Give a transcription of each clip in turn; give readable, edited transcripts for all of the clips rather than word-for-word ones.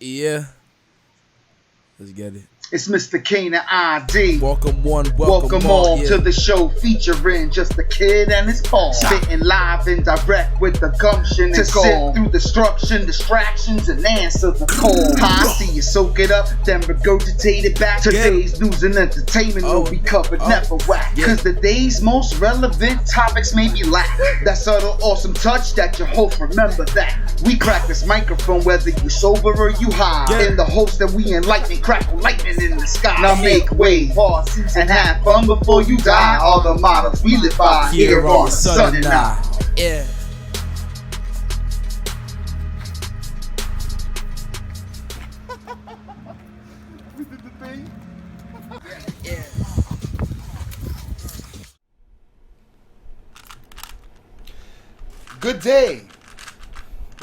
Yeah. Let's get it. It's Mr. Cain and ID. Welcome one, Welcome all yeah. to the show featuring just a kid and his paw. Spitting live and direct with the gumption to sit through destruction, distractions, and answer the call. I see you soak it up, then regurgitate it back. Today's news and entertainment will be covered, never whack. Cause the day's most relevant topics may be lack. That subtle, awesome touch that your host remember that. We crack this microphone whether you sober or you high. In the hopes that we enlighten, crackle lightning in the sky. Now make way, pause, and have fun before you die. All the mottos we live by here on Sun and I. Yeah. We did the thing. Yeah. Good day.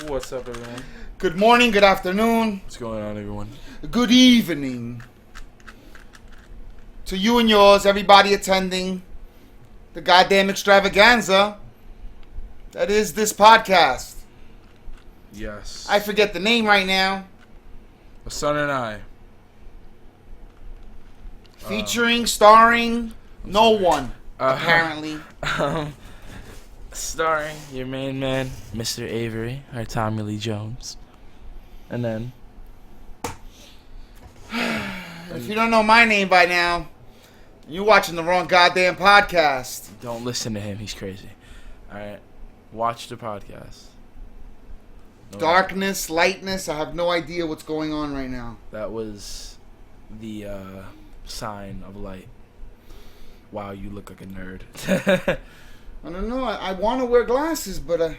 What's up, everyone? Good morning, good afternoon, What's going on, everyone? good evening. To you and yours, everybody attending the goddamn extravaganza that is this podcast. Yes. I forget the name right now. The Son and I. Featuring, starring, no one, apparently. Starring your main man, Mr. Avery, or Tommy Lee Jones. And then... If you don't know my name by now, you're watching the wrong goddamn podcast. Don't listen to him, he's crazy. Alright? Watch the podcast. No, Darkness, lightness, I have no idea what's going on right now. that was the sign of light. Wow, you look like a nerd. I don't know. I want to wear glasses, but I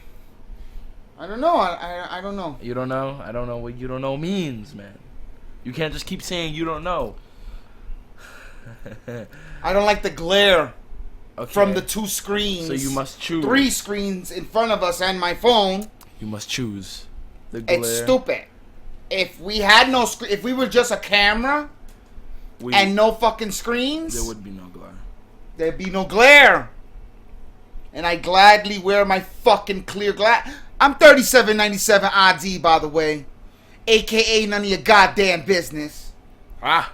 don't know. I don't know. You don't know? I don't know what you don't know means, man. You can't just keep saying you don't know. I don't like the glare Okay. from the two screens. So you must choose. 3 screens in front of us and my phone. You must choose. The glare. It's stupid. If we had no screen, if we were just a camera and no fucking screens, There would be no glare. there'd be no glare. And I gladly wear my fucking clear glass. I'm 3797 ID, by the way. AKA none of your goddamn business. Ah.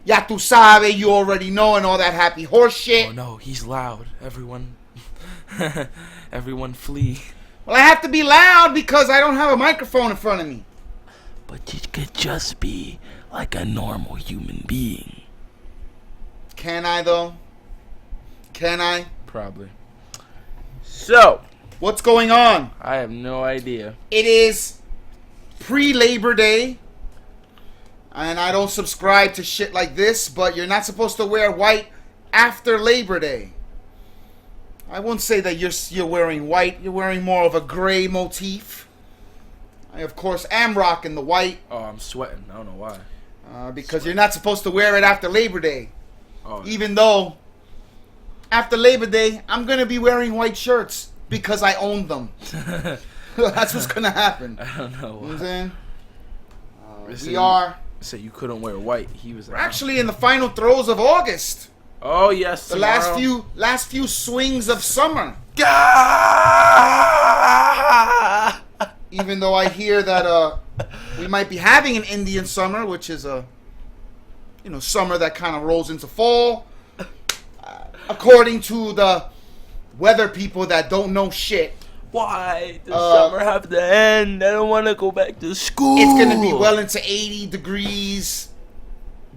Ya tu sabe, you already know, and all that happy horse shit. Oh no, he's loud. Everyone. Everyone flee. Well, I have to be loud because I don't have a microphone in front of me. But you could just be like a normal human being. Can I, though? Can I? Probably. So, What's going on? I have no idea. It is pre-Labor Day. And I don't subscribe to shit like this, but you're not supposed to wear white after Labor Day. I won't say that you're wearing white. You're wearing more of a gray motif. I, of course, am rocking the white. Oh, I'm sweating. I don't know why. Because you're not supposed to wear it after Labor Day. Oh, Even though, after Labor Day, I'm going to be wearing white shirts because I own them. That's what's going to happen. I don't know You know why. what I'm saying? So We you are... said you couldn't wear white. He was We're actually in the final throes of August. Oh yes, The last few swings of summer. Even though I hear that we might be having an Indian summer, which is a summer that kind of rolls into fall. According to the weather people that don't know shit, Why does summer have to end? I don't want to go back to school. it's gonna be well into 80 degrees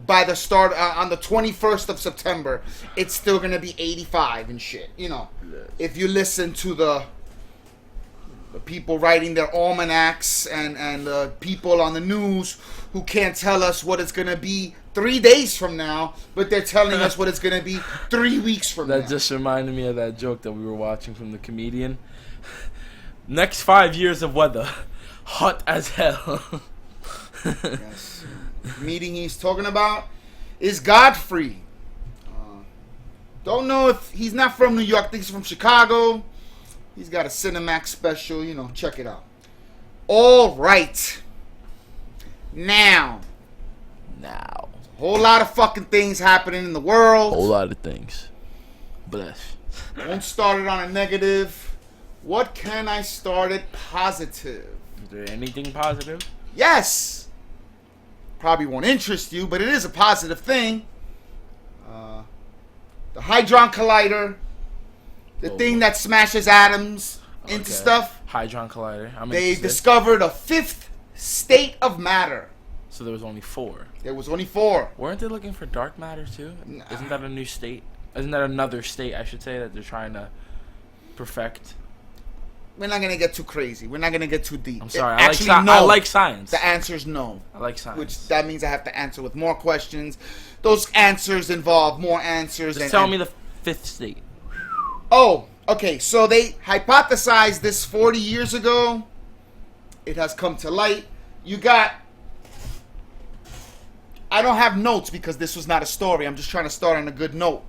by the start on the 21st of September. It's still gonna be 85 and shit. If you listen to the people writing their almanacs and people on the news who can't tell us what it's gonna be 3 days from now, but they're telling us what it's gonna be 3 weeks from now. That just reminded me of that joke that we were watching from the comedian. Next 5 years of weather, hot as hell. Yes. The meeting he's talking about is Godfrey. Don't know if he's not from New York. I think he's from Chicago. He's got a Cinemax special. Check it out. All right. Now. Now. Whole lot of fucking things happening in the world. Whole lot of things. Bless. Won't start it on a negative. What can I start it positive? Is there anything positive? Yes. Probably won't interest you, but it is a positive thing. The Hadron Collider, the thing that smashes atoms into stuff. Hadron Collider. They discovered a fifth state of matter. So there was only 4. There was only 4. Weren't they looking for dark matter too? Isn't that a new state? Isn't that another state, I should say, that they're trying to perfect? We're not gonna get too crazy. We're not gonna get too deep. I'm sorry. No. I like science. The answer is no. I like science. Which that means I have to answer with more questions. Those answers involve more answers. Just tell me the 5th state. Oh, okay. So they hypothesized this 40 years ago. It has come to light. You got... I don't have notes because this was not a story. I'm just trying to start on a good note.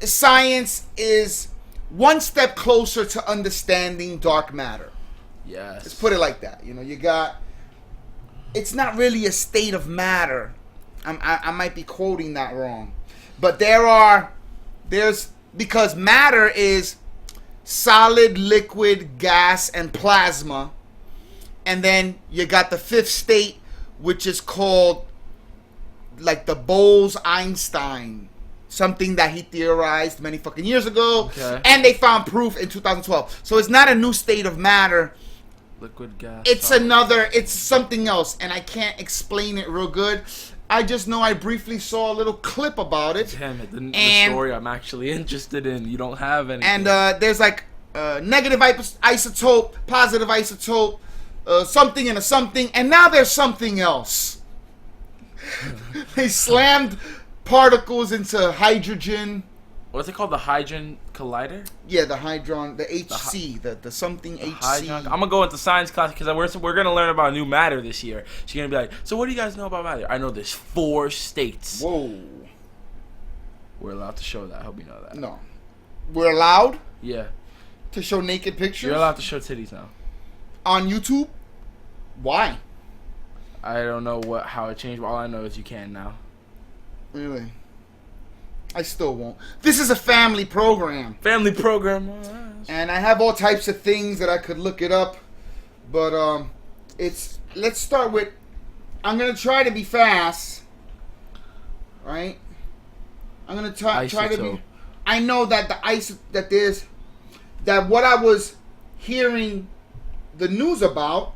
Science is one step closer to understanding dark matter. Yes. Let's put it like that. You know, you got... It's not really a state of matter. I might be quoting that wrong. But there's... Because matter is solid, liquid, gas, and plasma. And then you got the 5th state, which is called like the Bose-Einstein. Something that he theorized many fucking years ago. Okay. And they found proof in 2012. So it's not a new state of matter. Liquid gas. It's something else. And I can't explain it real good. I just know I briefly saw a little clip about it. Damn it, the story I'm actually interested in. You don't have anything. And there's like negative isotope, positive isotope, something and a something. And now there's something else. They slammed particles into hydrogen. What's it called? The Hadron Collider? Yeah, the Hadron, the HC, the something HC. I'm gonna go into science class because we're gonna learn about new matter this year. She's gonna be like, so what do you guys know about matter? I know there's 4 states. Whoa. We're allowed to show that. I hope you know that. No. We're allowed? Yeah. To show naked pictures? You're allowed to show titties now. On YouTube? Why? I don't know how it changed, but all I know is you can now. Really? I still won't. This is a family program. Family program. And I have all types of things that I could look it up. But let's start with, I'm going to try to be fast. Right? I'm going to try to be, I know that that what I was hearing the news about,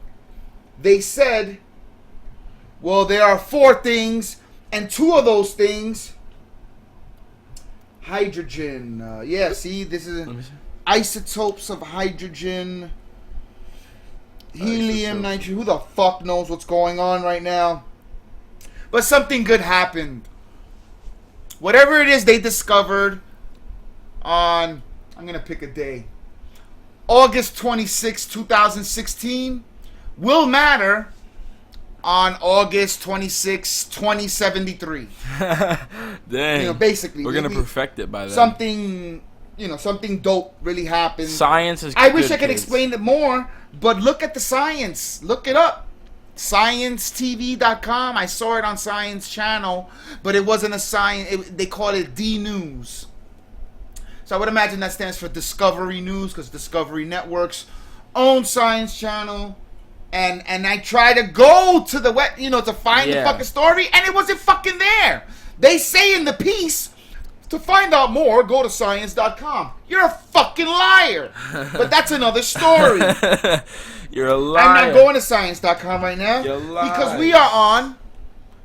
they said, well, there are 4 things, and 2 of those things, hydrogen. See, this is isotopes of hydrogen, helium, nitrogen. Who the fuck knows what's going on right now? But something good happened. Whatever it is they discovered on, I'm going to pick a day, August 26, 2016, will matter on August 26, 2073. Dang. You know, basically. We're going to perfect it by then. Something dope really happened. Science is I wish I could explain it more, but look at the science. Look it up. ScienceTV.com. I saw it on Science Channel, but it wasn't a science. They call it D News. So I would imagine that stands for Discovery News, because Discovery Networks own Science Channel. And I tried to go to the web, to find the fucking story, and it wasn't fucking there. They say in the piece, to find out more, go to science.com. You're a fucking liar. But that's another story. You're a liar. I'm not going to science.com right now. You're lying. Because we are on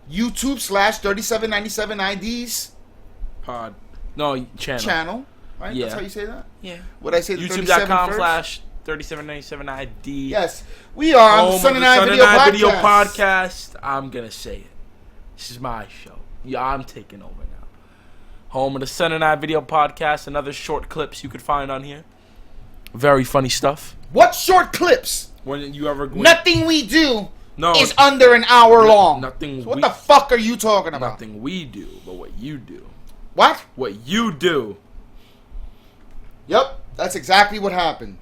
YouTube /3797IDs. Pod. No, channel. Right? Yeah. That's how you say that? Yeah. What I say? YouTube.com/3797ID. Yes. We are on the Sun and I Video Podcast. I'm going to say it. This is my show. Yeah, I'm taking over now. Home of the Sun and I Video Podcast and other short clips you could find on here. Very funny stuff. What short clips? When you ever Nothing we do is under an hour long. Nothing. So what the fuck are you talking about? Nothing we do, but what you do. What? What you do. Yep, that's exactly what happened.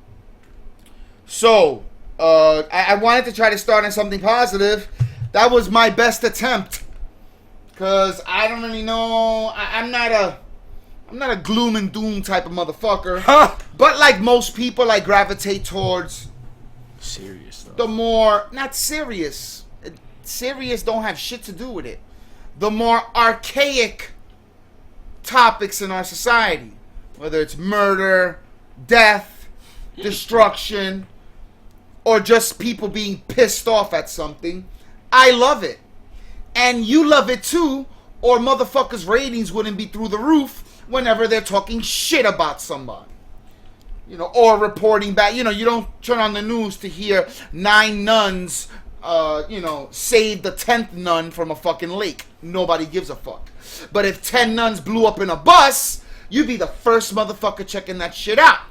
So, I wanted to try to start on something positive. That was my best attempt. Because I don't really know. I'm not a gloom and doom type of motherfucker. But like most people, I gravitate towards serious stuff. the more, not serious. serious don't have shit to do with it. The more archaic topics in our society, whether it's murder, death, destruction, or just people being pissed off at something, I love it. And you love it too, or motherfuckers' ratings wouldn't be through the roof whenever they're talking shit about somebody. You know, or reporting back. You know, you don't turn on the news to hear 9 nuns, save the 10th nun from a fucking lake. Nobody gives a fuck. But if 10 nuns blew up in a bus, you'd be the first motherfucker checking that shit out.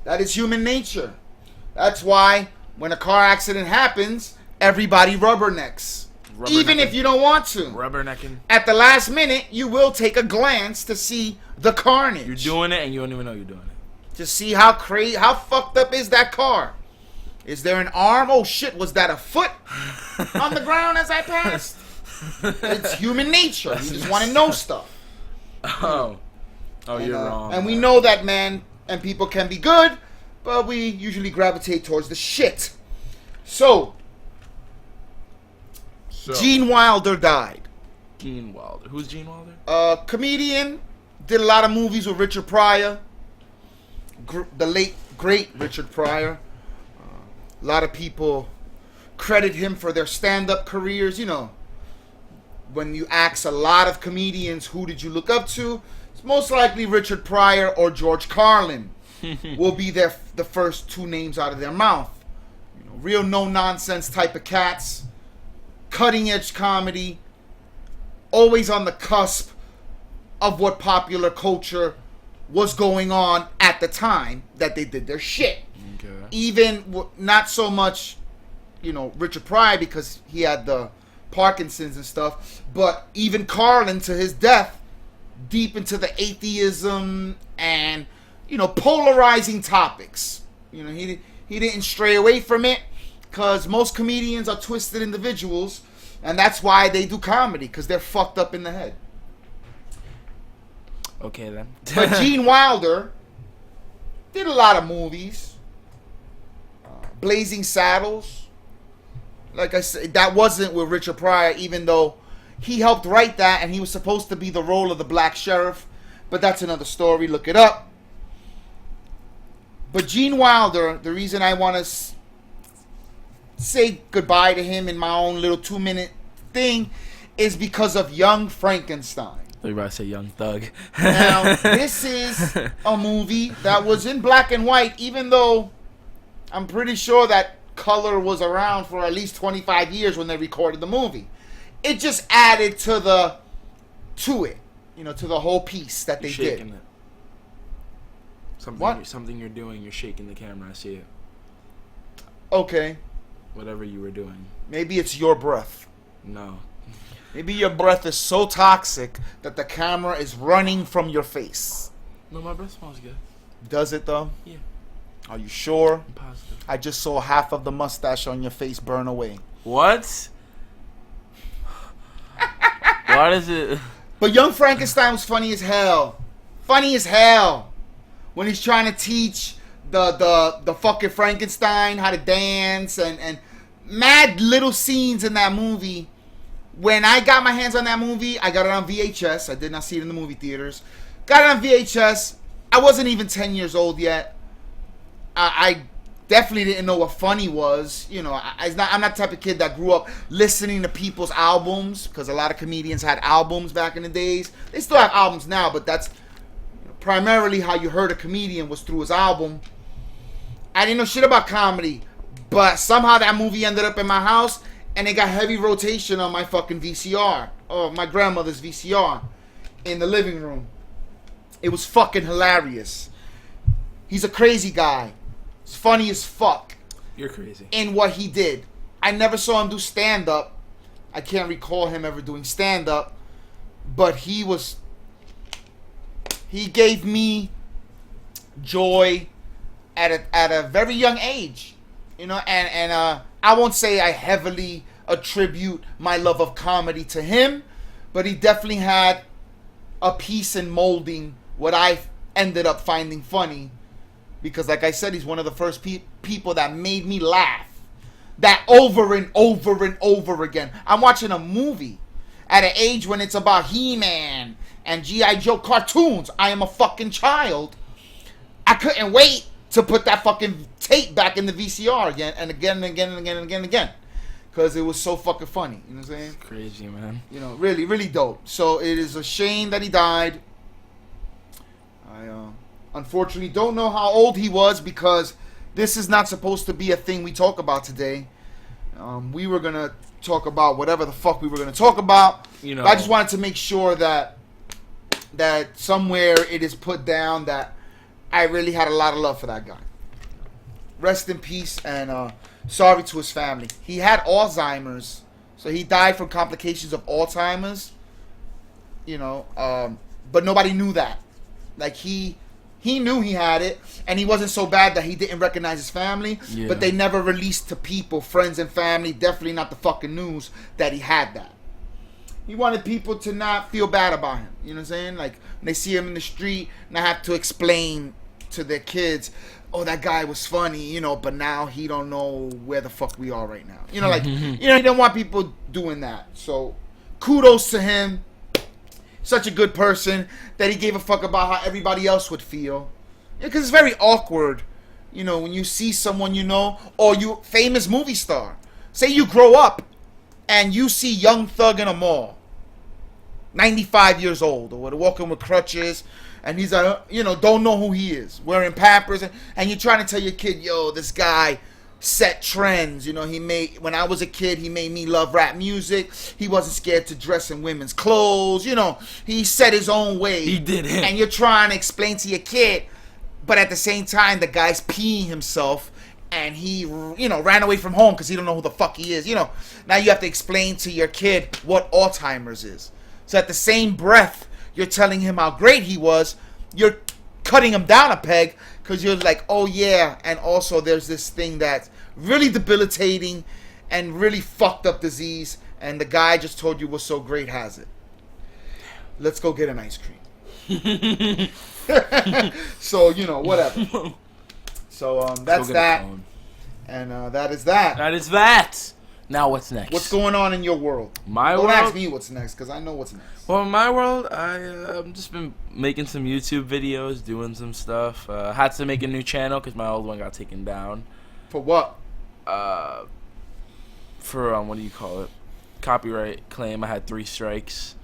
That is human nature. That's why when a car accident happens, everybody rubbernecks. Even if you don't want to. Rubbernecking. At the last minute, you will take a glance to see the carnage. You're doing it and you don't even know you're doing it. To see how fucked up is that car. Is there an arm? Oh shit, was that a foot on the ground as I passed? It's human nature. You just want to know stuff. Oh, you're wrong. And we know that man and people can be good, but we usually gravitate towards the shit. So Gene Wilder died. Gene Wilder. Who's Gene Wilder? Comedian. Did a lot of movies with Richard Pryor. The late, great Richard Pryor. A lot of people credit him for their stand-up careers. You know, when you ask a lot of comedians, who did you look up to? It's most likely Richard Pryor or George Carlin will be the first 2 names out of their mouth. You know, real no-nonsense type of cats. Cutting-edge comedy. Always on the cusp of what popular culture was going on at the time that they did their shit. Okay. Even not so much, Richard Pryor because he had the Parkinson's and stuff, but even Carlin to his death, deep into the atheism and polarizing topics. He didn't stray away from it because most comedians are twisted individuals, and that's why they do comedy, because they're fucked up in the head. Okay then. But Gene Wilder did a lot of movies. Blazing Saddles. Like I said, that wasn't with Richard Pryor, even though he helped write that and he was supposed to be the role of the black sheriff. But that's another story. Look it up. But Gene Wilder, the reason I want to say goodbye to him in my own little 2-minute thing is because of Young Frankenstein. You about to say Young Thug. Now, this is a movie that was in black and white, even though I'm pretty sure that color was around for at least 25 years when they recorded the movie. It just added to it, to the whole piece that they did. It. Something you're doing, you're shaking the camera, I see it. Okay. Whatever you were doing. Maybe it's your breath. No. Maybe your breath is so toxic that the camera is running from your face. No, my breath smells good. Does it though? Yeah. Are you sure? I'm positive. I just saw half of the mustache on your face burn away. What? What is it? But Young Frankenstein was funny as hell. Funny as hell. When he's trying to teach the fucking Frankenstein how to dance and mad little scenes in that movie. When I got my hands on that movie, I got it on VHS. I did not see it in the movie theaters. Got it on VHS. I wasn't even 10 years old yet. I definitely didn't know what funny was. I'm not the type of kid that grew up listening to people's albums, because a lot of comedians had albums back in the days. They still have albums now, but that's primarily how you heard a comedian was through his album. I didn't know shit about comedy, but somehow that movie ended up in my house, and it got heavy rotation on my fucking VCR, or my grandmother's VCR, in the living room. It was fucking hilarious. He's a crazy guy. He's funny as fuck. You're crazy. In what he did. I never saw him do stand-up. I can't recall him ever doing stand-up. But he gave me joy at a very young age. And I won't say I heavily attribute my love of comedy to him, but he definitely had a piece in molding what I ended up finding funny, because like I said, he's one of the first people that made me laugh. that over and over and over again. I'm watching a movie at an age when it's about He-Man and G.I. Joe cartoons. I am a fucking child. I couldn't wait to put that fucking tape back in the VCR again and again and again and again and again and again. Because it was so fucking funny. You know what I'm saying? It's crazy, man. You know, really, really dope. So it is a shame that he died. I unfortunately don't know how old he was because this is not supposed to be a thing we talk about today. We were going to talk about whatever the fuck we were going to talk about. You know, I just wanted to make sure that somewhere it is put down that I really had a lot of love for that guy. Rest in peace and sorry to his family. He had Alzheimer's, so he died from complications of Alzheimer's. You know, but nobody knew that. Like he knew he had it, and he wasn't so bad that he didn't recognize his family. Yeah. But they never released to people, friends and family, definitely not the fucking news, that he had that. He wanted people to not feel bad about him. You know what I'm saying? Like when they see him in the street, not have to explain to their kids, oh, that guy was funny, you know, but now he don't know where the fuck we are right now. You know, like, you know, he didn't want people doing that. So kudos to him. Such a good person that he gave a fuck about how everybody else would feel. Because it's very awkward, you know, when you see someone you know, or you famous movie star. Say you grow up and you see Young Thug in a mall, 95 years old, or walking with crutches, and he's you know, don't know who he is, wearing Pampers, and you're trying to tell your kid, yo, this guy set trends. You know, when I was a kid, he made me love rap music. He wasn't scared to dress in women's clothes. You know, he set his own way. He did him. And you're trying to explain to your kid, but at the same time, the guy's peeing himself, and he, you know, ran away from home because he don't know who the fuck he is. You know, now you have to explain to your kid what Alzheimer's is. So at the same breath, you're telling him how great he was, you're cutting him down a peg because you're like, oh yeah, and also there's this thing that's really debilitating and really fucked up disease, and the guy I just told you was so great has it. Let's go get an ice cream. So, you know, whatever. So that's that. And that is that. That is that. Now what's next? What's going on in your world? My Don't world? ask me what's next, because I know what's next. Well, in my world, I've just been making some YouTube videos, doing some stuff. Had to make a new channel because my old one got taken down. For what? For what do you call it? Copyright claim. I had 3 strikes.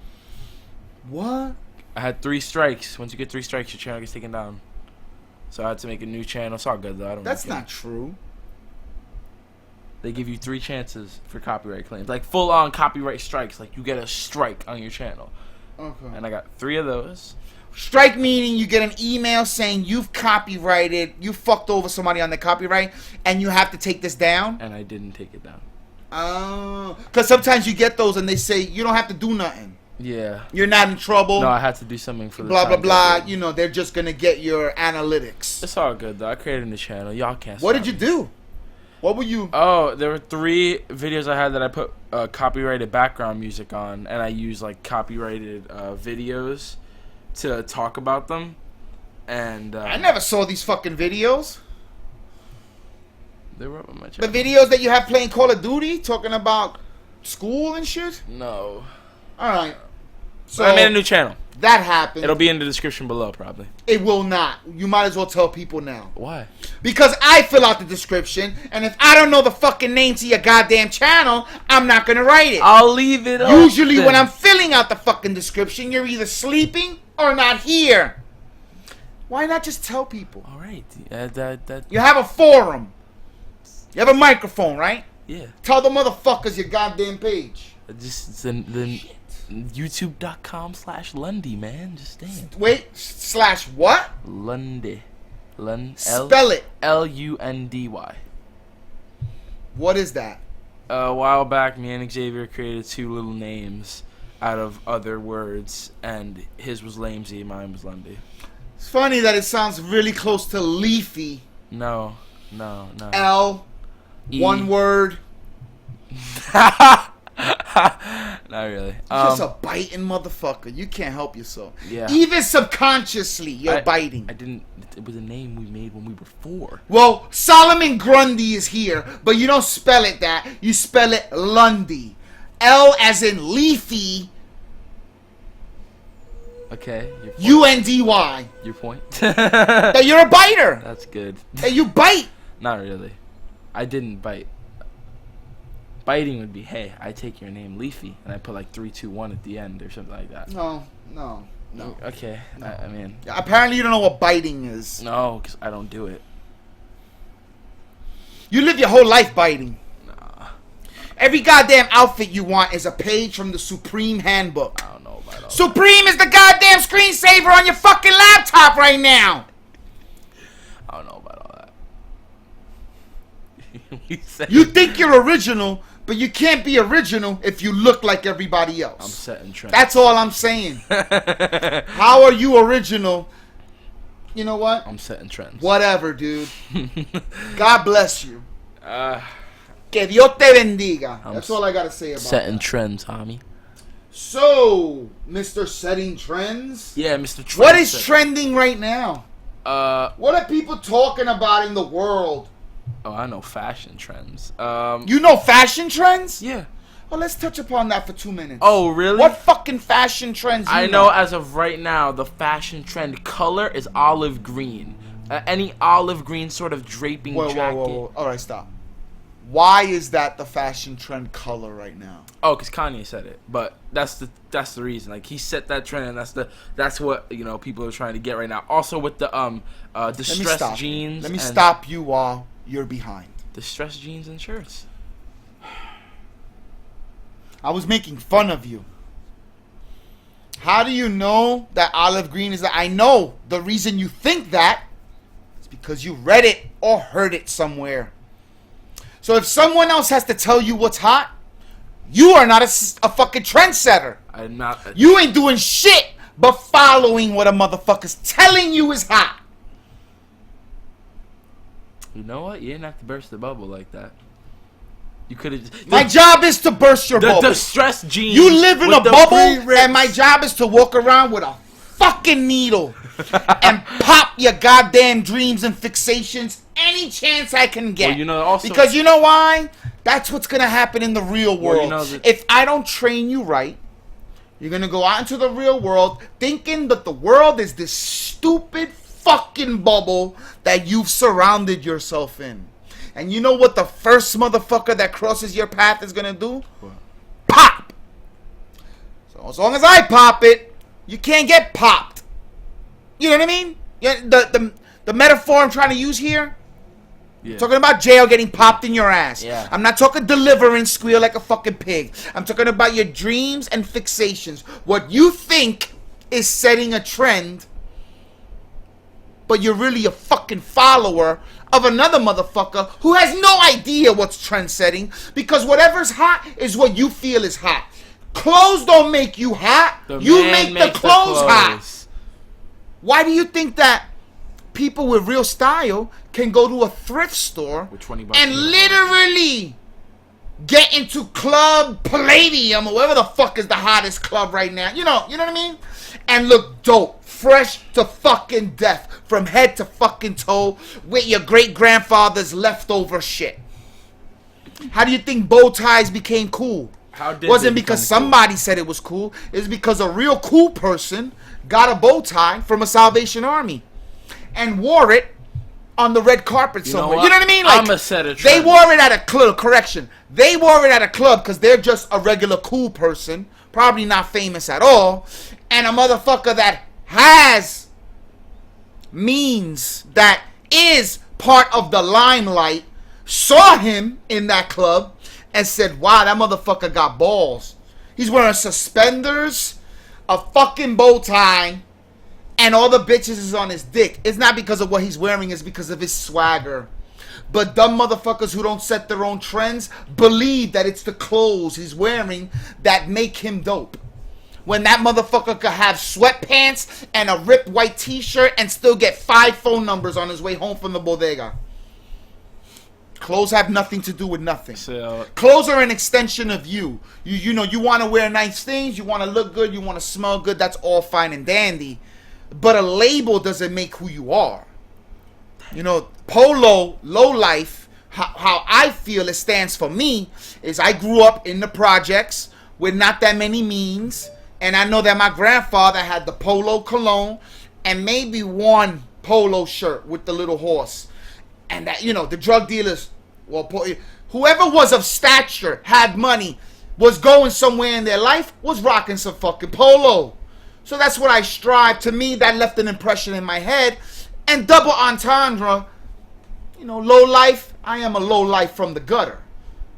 What? I had 3 strikes. Once you get 3 strikes, your channel gets taken down. So I had to make a new channel. It's all good though. That's not true. They give you 3 chances for copyright claims, like full on copyright strikes. Like you get a strike on your channel. Okay. And I got 3 of those. Strike meaning you get an email saying you've copyrighted, you fucked over somebody on the copyright, and you have to take this down. And I didn't take it down. Oh, because sometimes you get those and they say you don't have to do nothing. Yeah. You're not in trouble. No, I had to do something for the blah blah time blah. period. You know, they're just gonna get your analytics. It's all good though. I created a new channel. Y'all can't. What stop did you me. do? What were you? Oh, there were 3 videos I had that I put copyrighted background music on, and I used like copyrighted videos to talk about them. And I never saw these fucking videos. They were up on my The channel. videos that you have playing Call of Duty, talking about school and shit. No. All right. So I made a new channel. That happened. It'll be in the description below, probably. It will not. You might as well tell people now. Why? Because I fill out the description, and if I don't know the fucking name to your goddamn channel, I'm not gonna write it. I'll leave it. Usually open. when I'm filling out the fucking description, you're either sleeping or not here. Why not just tell people? All right. You have a forum. You have a microphone, right? Yeah. Tell the motherfuckers your goddamn page. Just the YouTube.com/Lundy, man. Just damn. Wait, slash what? Lundy. Spell it. Lundy. What is that? A while back, me and Xavier created 2 little names out of other words, and his was Lamesy, mine was Lundy. It's funny that it sounds really close to Leafy. No. L. E. One word. Not really. You're just a biting motherfucker. You can't help yourself. Yeah. Even subconsciously, you're biting. I didn't. It was a name we made when we were 4. Well, Solomon Grundy is here, but you don't spell it that. You spell it Lundy. L as in leafy. Okay. UNDY. Your point. That you're a biter. That's good. That you bite. Not really. I didn't bite. Biting would be, hey, I take your name Leafy, and I put like 3, 2, 1 at the end or something like that. No. Okay. No. I mean. Apparently you don't know what biting is. No, because I don't do it. You live your whole life biting. Nah. Every goddamn outfit you want is a page from the Supreme Handbook. I don't know about all Supreme is the goddamn screensaver on your fucking laptop right now. I don't know about all that. You think you're original, but you can't be original if you look like everybody else. I'm setting trends. That's all I'm saying. How are you original? You know what? I'm setting trends. Whatever, dude. God bless you. Que Dios te bendiga. That's all I gotta say about setting that. trends, homie. So, Mr. Setting Trends. Yeah, Mr. Trends. What is trending right now? What are people talking about in the world? Oh, I know fashion trends. You know fashion trends? Yeah. Well, let's touch upon that for 2 minutes. Oh, really? What fucking fashion trends I know as of right now, the fashion trend color is olive green. Any olive green sort of draping jacket. Whoa. All right, stop. Why is that the fashion trend color right now? Oh, because Kanye said it. But that's the reason. Like, he set that trend, and that's what, you know, people are trying to get right now. Also with the distressed jeans. Let me stop you while you're behind. Distressed jeans and shirts. I was making fun of you. How do you know that olive green is that? I know the reason you think that is because you read it or heard it somewhere. So if someone else has to tell you what's hot, you are not a fucking trendsetter. I'm not. You ain't doing shit but following what a motherfucker's telling you is hot. You know what? You didn't have to burst the bubble like that. You could have. My job is to burst your bubble. The distressed jeans. You live in a bubble, and my job is to walk around with a fucking needle and pop your goddamn dreams and fixations any chance I can get. Well, you know, also, because you know why? That's what's gonna happen in the real world. Well, you know that, if I don't train you right, you're gonna go out into the real world thinking that the world is this stupid fucking bubble that you've surrounded yourself in. And you know what the first motherfucker that crosses your path is gonna do? What? Pop! So as long as I pop it, you can't get popped. You know what I mean? Yeah, the metaphor I'm trying to use here? Yeah. I'm talking about jail getting popped in your ass. Yeah. I'm not talking deliverance, squeal like a fucking pig. I'm talking about your dreams and fixations. What you think is setting a trend, but you're really a fucking follower of another motherfucker who has no idea what's trend setting, because whatever's hot is what you feel is hot. Clothes don't make you hot. You make the clothes hot. Why do you think that people with real style can go to a thrift store and literally get into Club Palladium or whatever the fuck is the hottest club right now? You know what I mean? And look dope, fresh to fucking death, from head to fucking toe, with your great-grandfather's leftover shit. How do you think bow ties became cool? Wasn't because somebody said it was cool. It's because a real cool person got a bow tie from a Salvation Army and wore it on the red carpet somewhere. You know what I mean? Like, I'm a setter. They wore it at a club. Correction. They wore it at a club because they're just a regular cool person, probably not famous at all, and a motherfucker that has means, that is part of the limelight, saw him in that club and said, wow, that motherfucker got balls. He's wearing suspenders, a fucking bow tie, and all the bitches is on his dick. It's not because of what he's wearing, it's because of his swagger. But dumb motherfuckers who don't set their own trends believe that it's the clothes he's wearing that make him dope. When that motherfucker could have sweatpants and a ripped white t-shirt and still get 5 phone numbers on his way home from the bodega. Clothes have nothing to do with nothing. So Clothes are an extension of you. You know, you want to wear nice things, you want to look good, you want to smell good. That's all fine and dandy. But a label doesn't make who you are. You know, polo, low life, how I feel it stands for me is I grew up in the projects with not that many means. And I know that my grandfather had the polo cologne and maybe one polo shirt with the little horse. And that, you know, the drug dealers, well, whoever was of stature, had money, was going somewhere in their life, was rocking some fucking polo. So that's what I strive. To me, that left an impression in my head. And double entendre, you know, low life, I am a low life from the gutter.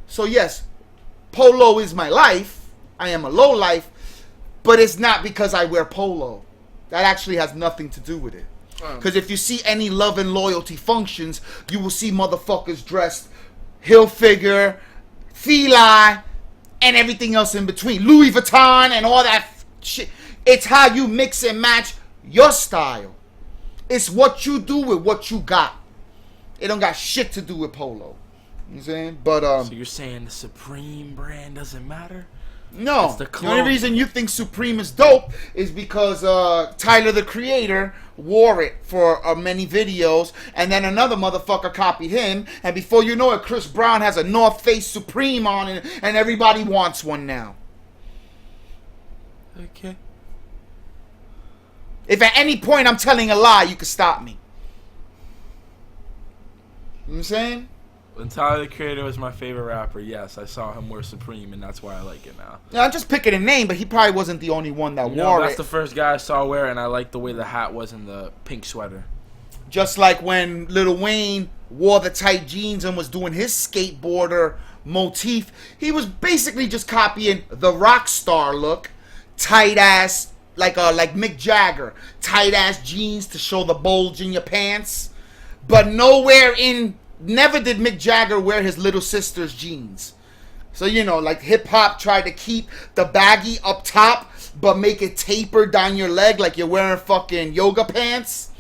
So yes, polo is my life. I am a low life. But it's not because I wear polo. That actually has nothing to do with it. Because if you see any love and loyalty functions, you will see motherfuckers dressed Hilfiger, Fila, and everything else in between. Louis Vuitton and all that shit. It's how you mix and match your style. It's what you do with what you got. It don't got shit to do with polo. You know what I'm saying? But so you're saying the Supreme brand doesn't matter? No. The only reason you think Supreme is dope is because Tyler, the Creator, wore it for many videos, and then another motherfucker copied him, and before you know it, Chris Brown has a North Face Supreme on, and everybody wants one now. Okay. If at any point I'm telling a lie, you can stop me. You know what I'm saying? When Tyler, the Creator, was my favorite rapper, yes, I saw him wear Supreme, and that's why I like it now. Yeah, I'm just picking a name, but he probably wasn't the only one that wore it. That's the first guy I saw wear it, and I liked the way the hat was and the pink sweater. Just like when Lil Wayne wore the tight jeans and was doing his skateboarder motif, he was basically just copying the rock star look, tight ass, like Mick Jagger, tight ass jeans to show the bulge in your pants, but never did Mick Jagger wear his little sister's jeans. So, you know, like hip-hop tried to keep the baggy up top, but make it taper down your leg like you're wearing fucking yoga pants.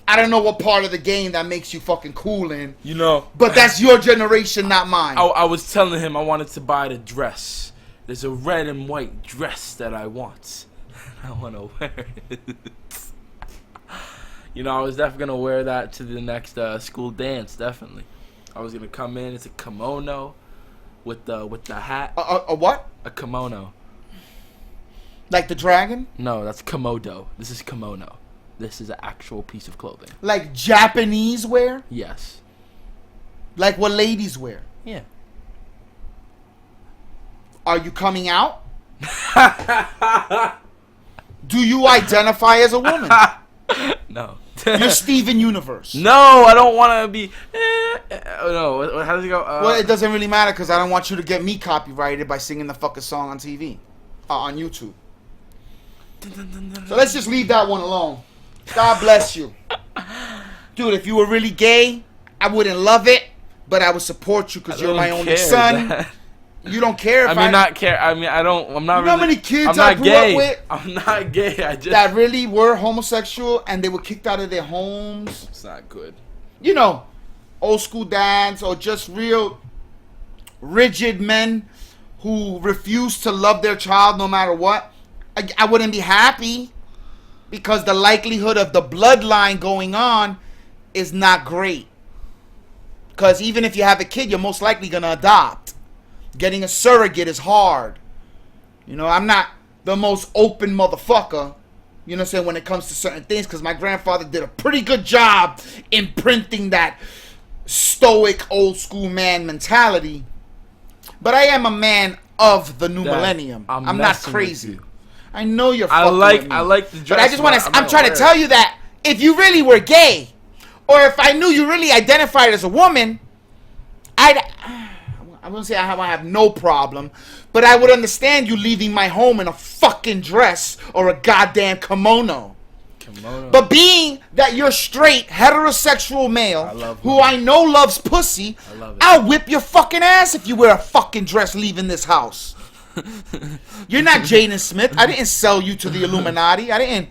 I don't know what part of the game that makes you fucking cool in. You know. But that's your generation, not mine. I was telling him I wanted to buy the dress. There's a red and white dress that I want. I want to wear it. You know, I was definitely going to wear that to the next school dance, definitely. I was going to come in. It's a kimono with the hat. A what? A kimono. Like the dragon? No, that's Komodo. This is kimono. This is an actual piece of clothing. Like Japanese wear? Yes. Like what ladies wear? Yeah. Are you coming out? Do you identify as a woman? No. You're Steven Universe. No, I don't want to be. No, how does it go? Well, it doesn't really matter because I don't want you to get me copyrighted by singing the fucking song on TV, on YouTube. So let's just leave that one alone. God bless you, dude. If you were really gay, I wouldn't love it, but I would support you because you're my only son. You don't care if not care. I mean, I don't. I'm not. You know how many kids I grew up with? I'm not gay. I just that really were homosexual and they were kicked out of their homes. It's not good. You know, old school dads or just real rigid men who refuse to love their child no matter what. I wouldn't be happy because the likelihood of the bloodline going on is not great. Because even if you have a kid, you're most likely gonna adopt. Getting a surrogate is hard. You know, I'm not the most open motherfucker, you know what I'm saying, when it comes to certain things, because my grandfather did a pretty good job imprinting that stoic old school man mentality. But I am a man of the new millennium. I'm not crazy. I know you're fucking with me. I like the dress. But I just want to, I'm trying to tell you that if you really were gay, or if I knew you really identified as a woman, I wouldn't say I have no problem, but I would understand you leaving my home in a fucking dress or a goddamn kimono. But being that you're straight, heterosexual male, who I know loves pussy, I'll whip your fucking ass if you wear a fucking dress leaving this house. You're not Jaden Smith. I didn't sell you to the Illuminati. I didn't,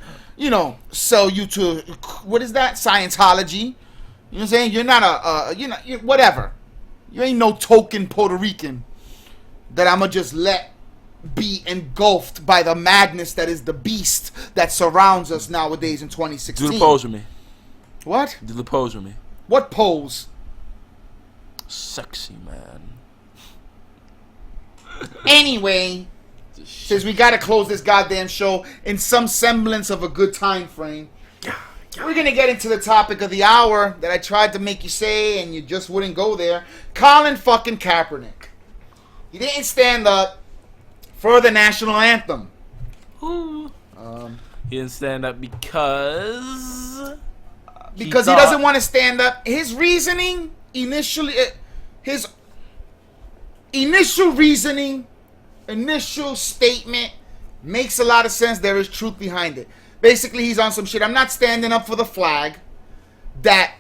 sell you to, what is that? Scientology. You know what I'm saying? You're not whatever. You ain't no token Puerto Rican that I'ma just let be engulfed by the madness that is the beast that surrounds us nowadays in 2016. Do the pose with me. What? Do the pose with me. What pose? Sexy, man. Anyway, since we gotta close this goddamn show in some semblance of a good time frame, we're gonna get into the topic of the hour that I tried to make you say and you just wouldn't go there. Colin fucking Kaepernick. He didn't stand up for the national anthem. Ooh. He didn't stand up because he doesn't want to stand up. His reasoning initially, his initial reasoning, initial statement makes a lot of sense. There is truth behind it. Basically, he's on some shit. I'm not standing up for the flag that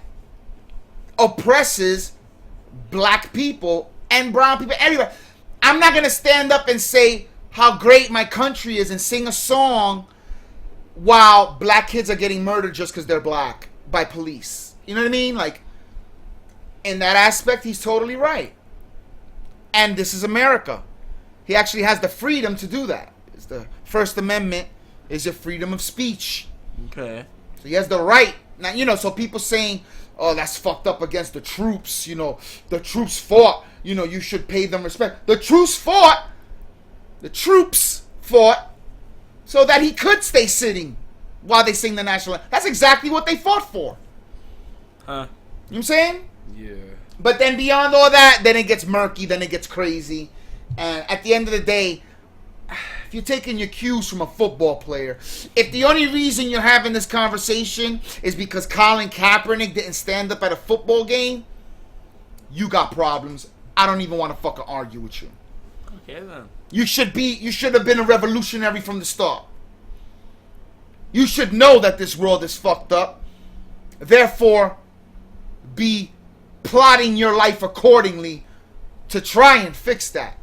oppresses black people and brown people, everybody. I'm not going to stand up and say how great my country is and sing a song while black kids are getting murdered just because they're black by police. You know what I mean? Like, in that aspect, he's totally right. And this is America. He actually has the freedom to do that. It's the First Amendment is your freedom of speech. Okay. So he has the right. Now, you know, so people saying, oh, that's fucked up against the troops. You know, the troops fought. You know, you should pay them respect. The troops fought. The troops fought so that he could stay sitting while they sing the national anthem. That's exactly what they fought for. Huh. You know what I'm saying? Yeah. But then beyond all that, then it gets murky, then it gets crazy. And at the end of the day, if you're taking your cues from a football player, if the only reason you're having this conversation is because Colin Kaepernick didn't stand up at a football game, you got problems. I don't even want to fucking argue with you. Okay then. You should have been a revolutionary from the start. You should know that this world is fucked up. Therefore, be plotting your life accordingly to try and fix that.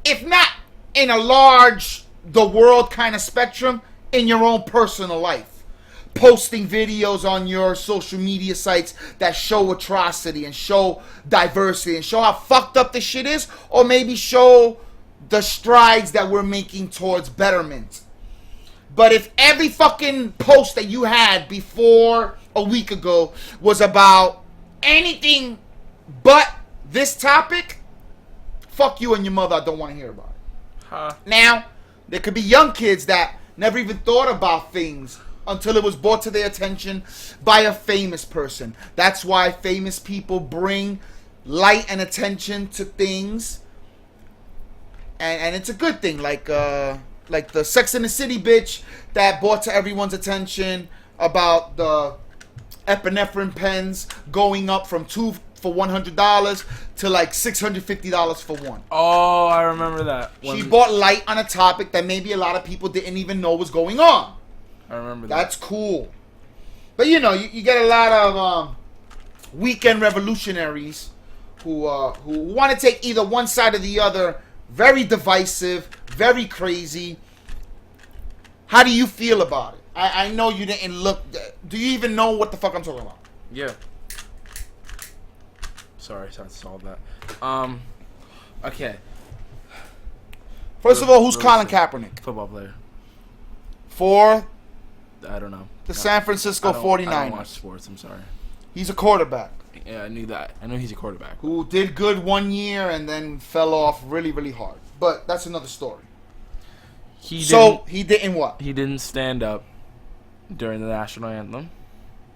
If not in a large, the world kind of spectrum, in your own personal life. Posting videos on your social media sites that show atrocity and show diversity and show how fucked up this shit is, or maybe show the strides that we're making towards betterment. But if every fucking post that you had before a week ago was about anything but this topic, fuck you and your mother, I don't want to hear about it. Huh. Now, there could be young kids that never even thought about things until it was brought to their attention by a famous person. That's why famous people bring light and attention to things. And it's a good thing, like the Sex and the City bitch that brought to everyone's attention about the epinephrine pens going up from $2 for $100 to like $650 for one. Oh, I remember that. She brought light on a topic that maybe a lot of people didn't even know was going on. I remember that. That's cool. But you know, you get a lot of weekend revolutionaries who want to take either one side or the other. Very divisive, very crazy. How do you feel about it? I know you didn't look. Do you even know what the fuck I'm talking about? Yeah. Sorry, I solved that. Okay. First of all, who's Colin Kaepernick? Football player. For? I don't know. The San Francisco 49ers. I don't watch sports, I'm sorry. He's a quarterback. Yeah, I knew that. I know he's a quarterback. Who did good 1 year and then fell off really, really hard. But that's another story. He didn't what? He didn't stand up during the national anthem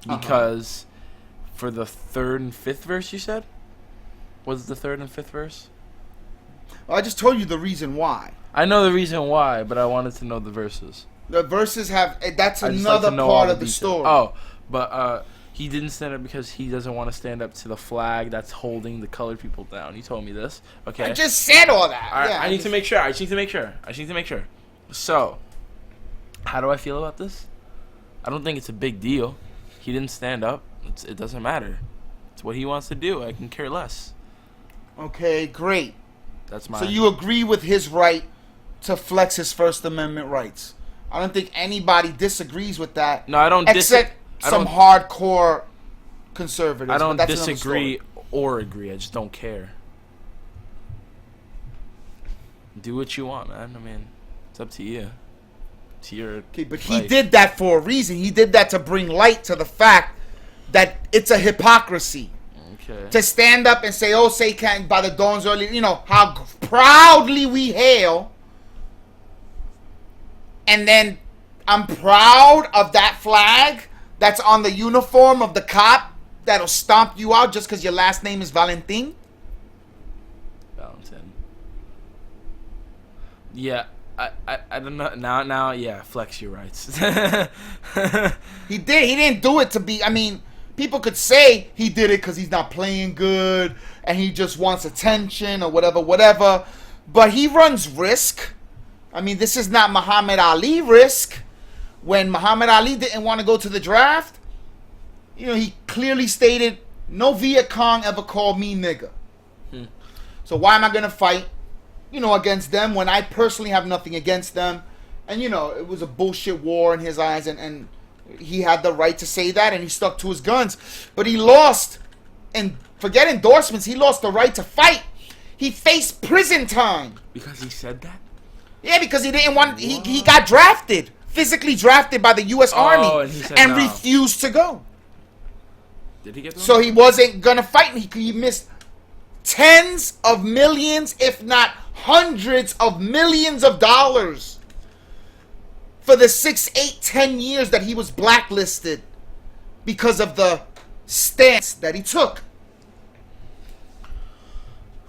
because for the third and fifth verse, you said? Was the third and fifth verse? Well, I just told you the reason why. I know the reason why, but I wanted to know the verses. The verses have... That's another part of the story. Oh, but he didn't stand up because he doesn't want to stand up to the flag that's holding the colored people down. He told me this. Okay. I just said all that. All right, yeah, I need to make sure. I just need to make sure. So, how do I feel about this? I don't think it's a big deal. He didn't stand up. It doesn't matter. It's what he wants to do. I can care less. Okay, great. That's my... So you agree with his right to flex his First Amendment rights. I don't think anybody disagrees with that. No, I don't except some hardcore conservatives. I don't disagree or agree. I just don't care. do what you want, man. I mean, it's up to you. To your But he life. did that for a reason. He did that to bring light to the fact that it's a hypocrisy. Okay. To stand up and say, "Oh, say can by the dawn's early," how proudly we hail, and then I'm proud of that flag that's on the uniform of the cop that'll stomp you out just because your last name is Valentin. Valentin. Yeah, I don't know now. Yeah, flex your rights. He did. He didn't do it to be. I mean, people could say he did it because he's not playing good and he just wants attention or whatever. But he runs risk. I mean, this is not Muhammad Ali risk. When Muhammad Ali didn't want to go to the draft, he clearly stated, no Viet Cong ever called me nigga. So why am I going to fight, against them when I personally have nothing against them? And, it was a bullshit war in his eyes, and he had the right to say that, and he stuck to his guns. But he lost, and forget endorsements, he lost the right to fight. He faced prison time. Because he said that? Yeah, because he didn't want, he got drafted. Physically drafted by the U.S. Army and he said no. refused to go. Did he get thrown? So he wasn't going to fight. He missed tens of millions, if not hundreds of millions of dollars for the 6, 8, 10 years that he was blacklisted because of the stance that he took.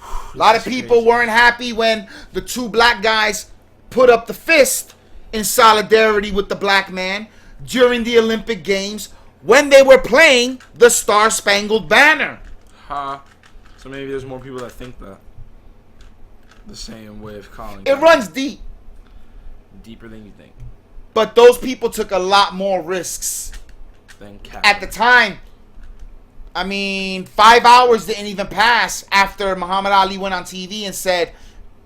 A lot of people weren't happy when the two black guys put up the fist in solidarity with the black man during the Olympic Games when they were playing the Star Spangled Banner. So maybe there's more people that think that. The same way of Colin. It runs deep. Deeper than you think. But those people took a lot more risks Than at the time. I mean, 5 hours didn't even pass after Muhammad Ali went on TV and said,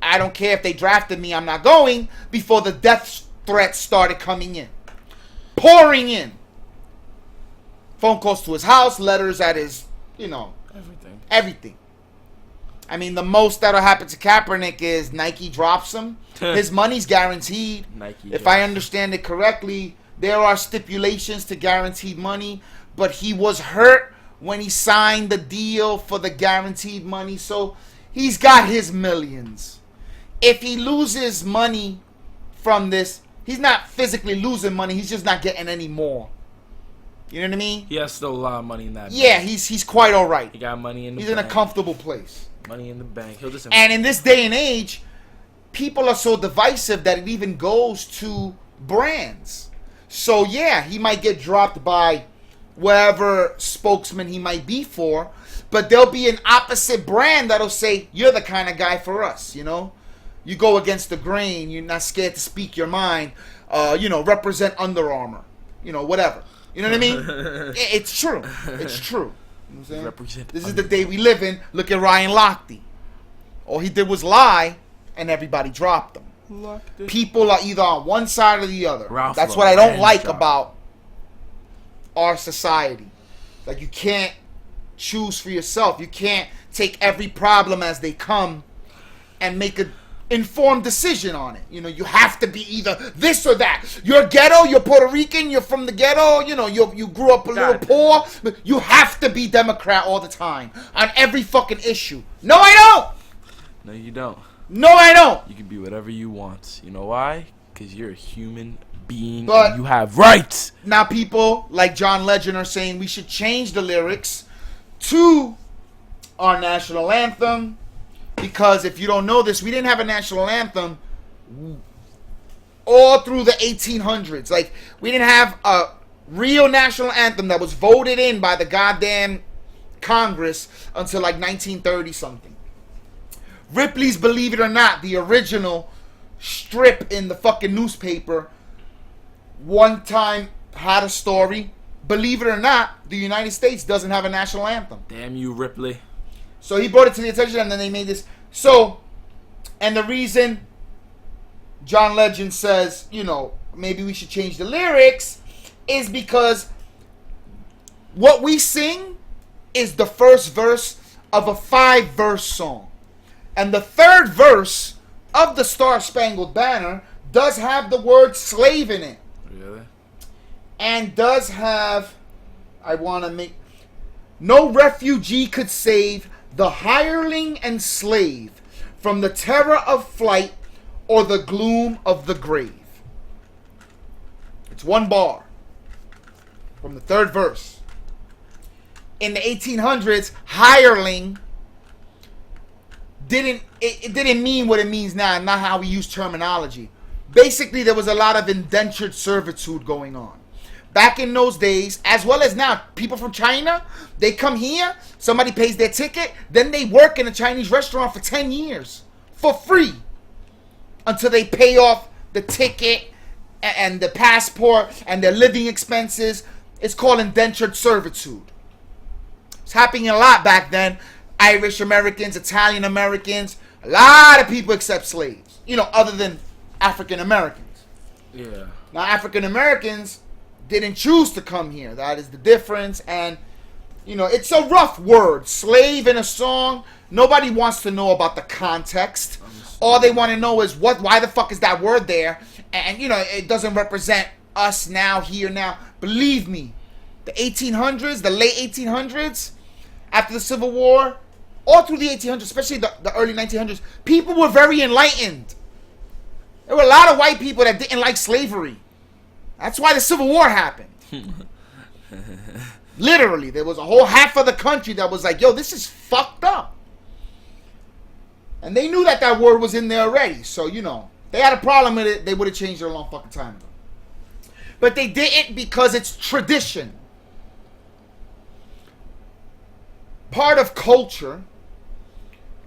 I don't care if they drafted me, I'm not going, before the death threats started coming in. Pouring in. Phone calls to his house, letters at his, everything. I mean, the most that'll happen to Kaepernick is Nike drops him. His money's guaranteed. If I understand it correctly, there are stipulations to guaranteed money, but he was hurt when he signed the deal for the guaranteed money, so he's got his millions. If he loses money from this, he's not physically losing money, he's just not getting any more. You know what I mean? He has still a lot of money in that. Yeah, bank. he's quite all right. He got money in the He's bank. in a comfortable place. Money in the bank. He'll just. And in this day and age, people are so divisive that it even goes to brands. So yeah, he might get dropped by wherever spokesman he might be for, but there'll be an opposite brand that'll say, you're the kind of guy for us, You go against the grain, you're not scared to speak your mind, represent Under Armour, whatever. You know what I mean? It's true. It's true. You know what I'm saying? Represent This is the day we live in. Look at Ryan Lochte. All he did was lie, and everybody dropped him. People are either on one side or the other. That's what I don't like about our society. Like, you can't choose for yourself. You can't take every problem as they come and make an informed decision on it. You have to be either this or that. You're ghetto, you're Puerto Rican, you're from the ghetto, you grew up a little poor. You have to be Democrat all the time on every fucking issue. No, I don't. No, you don't. No, I don't. You can be whatever you want. You know why? Because you're a human being But and you have rights. Now people like John Legend are saying we should change the lyrics to our national anthem, because if you don't know this, we didn't have a national anthem all through the 1800s. Like, we didn't have a real national anthem that was voted in by the goddamn Congress until like 1930 something. Ripley's Believe It or Not, the original strip in the fucking newspaper, one time had a story. Believe it or not, the United States doesn't have a national anthem. Damn you, Ripley. So he brought it to the attention, and then they made this. So, and the reason John Legend says, maybe we should change the lyrics is because what we sing is the first verse of a 5-verse song. And the third verse of the Star Spangled Banner does have the word slave in it. Really? And does have, no refugee could save the hireling and slave from the terror of flight or the gloom of the grave. It's one bar from the third verse. In the 1800s, hireling it didn't mean what it means now, not how we use terminology. Basically, there was a lot of indentured servitude going on. Back in those days, as well as now, people from China, they come here, somebody pays their ticket, then they work in a Chinese restaurant for 10 years for free until they pay off the ticket and the passport and their living expenses. It's called indentured servitude. It's happening a lot back then. Irish Americans, Italian Americans, a lot of people accept slaves, other than African Americans. Yeah. Now, African Americans didn't choose to come here. That is the difference. And, it's a rough word. Slave in a song. Nobody wants to know about the context. All they want to know is why the fuck is that word there? And, it doesn't represent us now, here, now. Believe me, the 1800s, the late 1800s, after the Civil War, all through the 1800s, especially the early 1900s, people were very enlightened. There were a lot of white people that didn't like slavery. That's why the Civil War happened. Literally, there was a whole half of the country that was like, yo, this is fucked up. And they knew that word was in there already. So, they had a problem with it, they would have changed it a long fucking time ago. But they didn't because it's tradition. Part of culture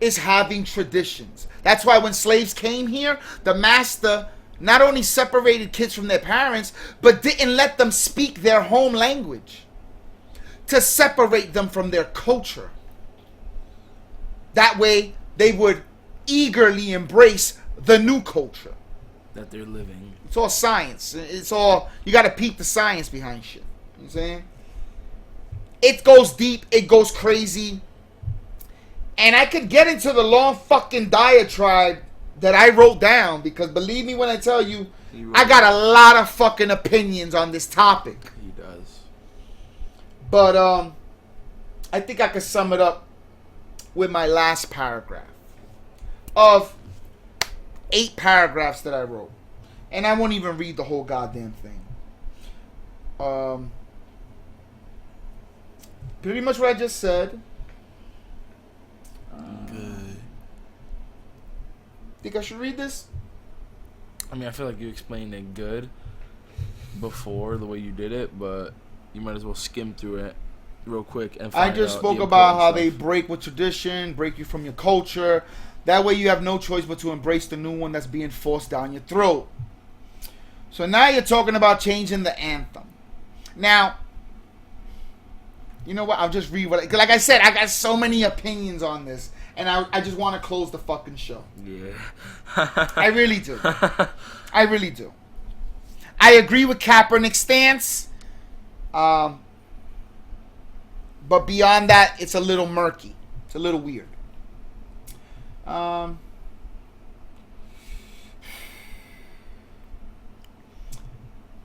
is having traditions. That's why when slaves came here, the master not only separated kids from their parents, but didn't let them speak their home language to separate them from their culture. That way, they would eagerly embrace the new culture that they're living. It's all science. It's all, you got to peep the science behind shit. You know what I'm saying? It goes deep. It goes crazy. And I could get into the long fucking diatribe that I wrote down, because believe me when I tell you, I got a lot of fucking opinions on this topic. He does. But I think I could sum it up with my last paragraph of 8 paragraphs that I wrote. And I won't even read the whole goddamn thing. Pretty much what I just said. Good. Think I should read this? I mean, I feel like you explained it good before the way you did it, but you might as well skim through it real quick and find I just out spoke the about how important they stuff. break with tradition, break you from your culture. That way you have no choice but to embrace the new one that's being forced down your throat. So now you're talking about changing the anthem. Now, you know what? I'll just read what... Like I said, I got so many opinions on this. And I just want to close the fucking show. Yeah. I really do. I really do. I agree with Kaepernick's stance. But beyond that, it's a little murky. It's a little weird.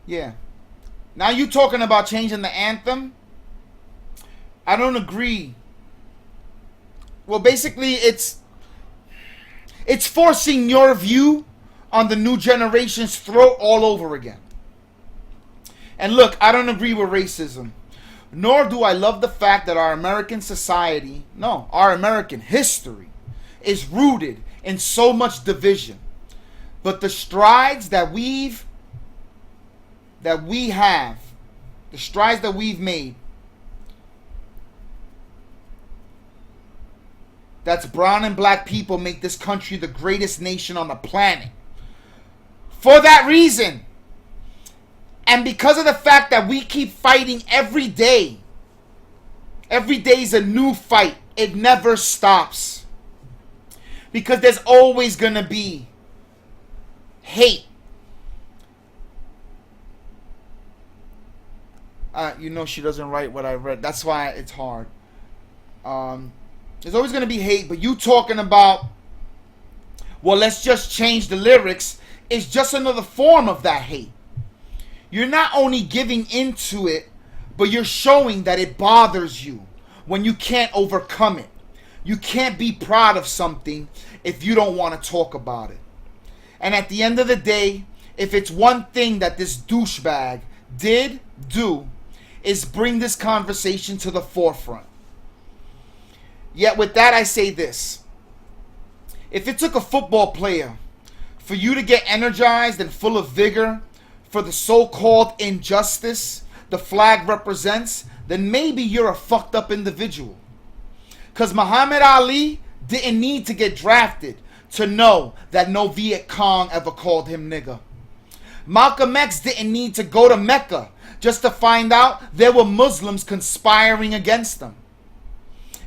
Yeah. Now you talking about changing the anthem. I don't agree. Well, basically, it's forcing your view on the new generation's throat all over again. And look, I don't agree with racism. Nor do I love the fact that our American society, no, our American history is rooted in so much division. But the strides that we have, the strides that we've made, that's brown and black people, make this country the greatest nation on the planet. For that reason, and because of the fact that we keep fighting every day is a new fight. It never stops. Because there's always going to be hate. She doesn't write what I read. That's why it's hard. There's always going to be hate, but you talking about well, let's just change the lyrics, is just another form of that hate. You're not only giving into it, but you're showing that it bothers you when you can't overcome it. You can't be proud of something if you don't want to talk about it. And at the end of the day, if it's one thing that this douchebag did do, is bring this conversation to the forefront. Yet with that, I say this. If it took a football player for you to get energized and full of vigor for the so-called injustice the flag represents, then maybe you're a fucked up individual. Because Muhammad Ali didn't need to get drafted to know that no Viet Cong ever called him nigger. Malcolm X didn't need to go to Mecca just to find out there were Muslims conspiring against them.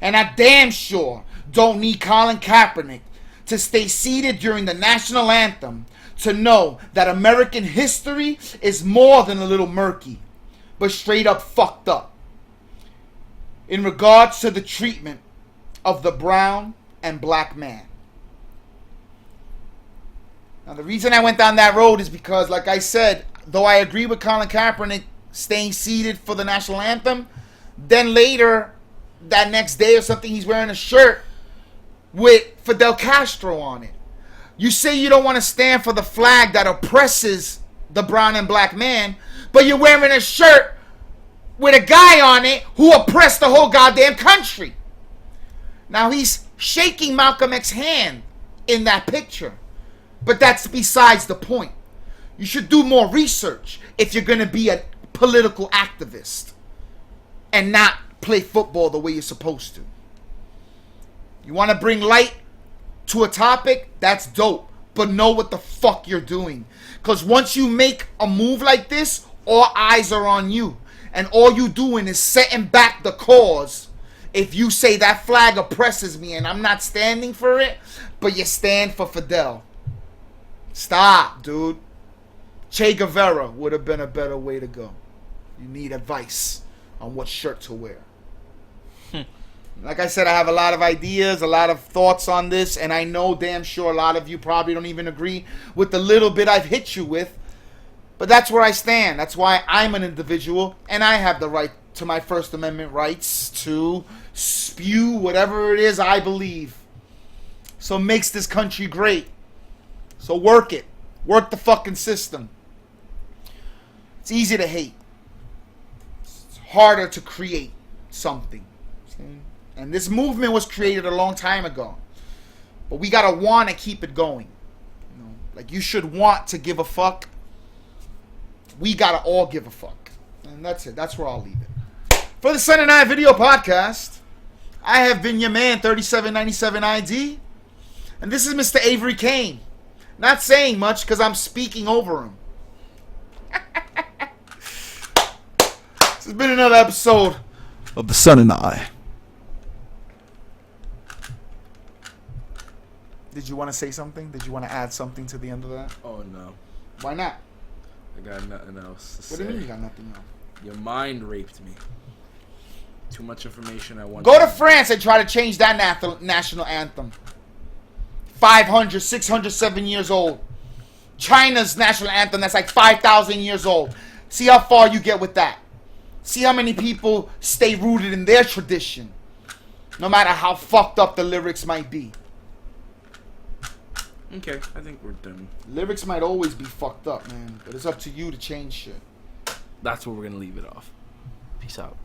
And I damn sure don't need Colin Kaepernick to stay seated during the national anthem to know that American history is more than a little murky, but straight up fucked up in regards to the treatment of the brown and black man. Now, the reason I went down that road is because, like I said, though I agree with Colin Kaepernick staying seated for the national anthem, then later, that next day or something, he's wearing a shirt with Fidel Castro on it. You say you don't want to stand for the flag that oppresses the brown and black man, but you're wearing a shirt with a guy on it who oppressed the whole goddamn country. Now, he's shaking Malcolm X's hand in that picture. But that's besides the point. You should do more research if you're going to be a political activist and not play football the way you're supposed to. You want to bring light to a topic? That's dope. But know what the fuck you're doing. Because once you make a move like this, all eyes are on you. And all you doing is setting back the cause. If you say that flag oppresses me and I'm not standing for it, but you stand for Fidel. Stop, dude. Che Guevara would have been a better way to go. You need advice on what shirt to wear. Like I said, I have a lot of ideas, a lot of thoughts on this, and I know damn sure a lot of you probably don't even agree with the little bit I've hit you with. But that's where I stand. That's why I'm an individual, and I have the right to my First Amendment rights to spew whatever it is I believe. So makes this country great. So work it. Work the fucking system. It's easy to hate. It's harder to create something. See? And this movement was created a long time ago. But we gotta want to keep it going. You know, like you should want to give a fuck. We gotta all give a fuck. And that's it. That's where I'll leave it. For the Sunday Night Video Podcast, I have been your man, 3797 ID. And this is Mr. Avery Cain. Not saying much because I'm speaking over him. This has been another episode of The Sun and I. Did you want to say something? Did you want to add something to the end of that? Oh, no. Why not? I got nothing else to say. What do you mean you got nothing else? Your mind raped me. Too much information I want. Go to France and try to change that national anthem. 500, 600, 7 years old. China's national anthem that's like 5,000 years old. See how far you get with that. See how many people stay rooted in their tradition, no matter how fucked up the lyrics might be. Okay, I think we're done. Lyrics might always be fucked up, man, but it's up to you to change shit. That's where we're gonna leave it off. Peace out.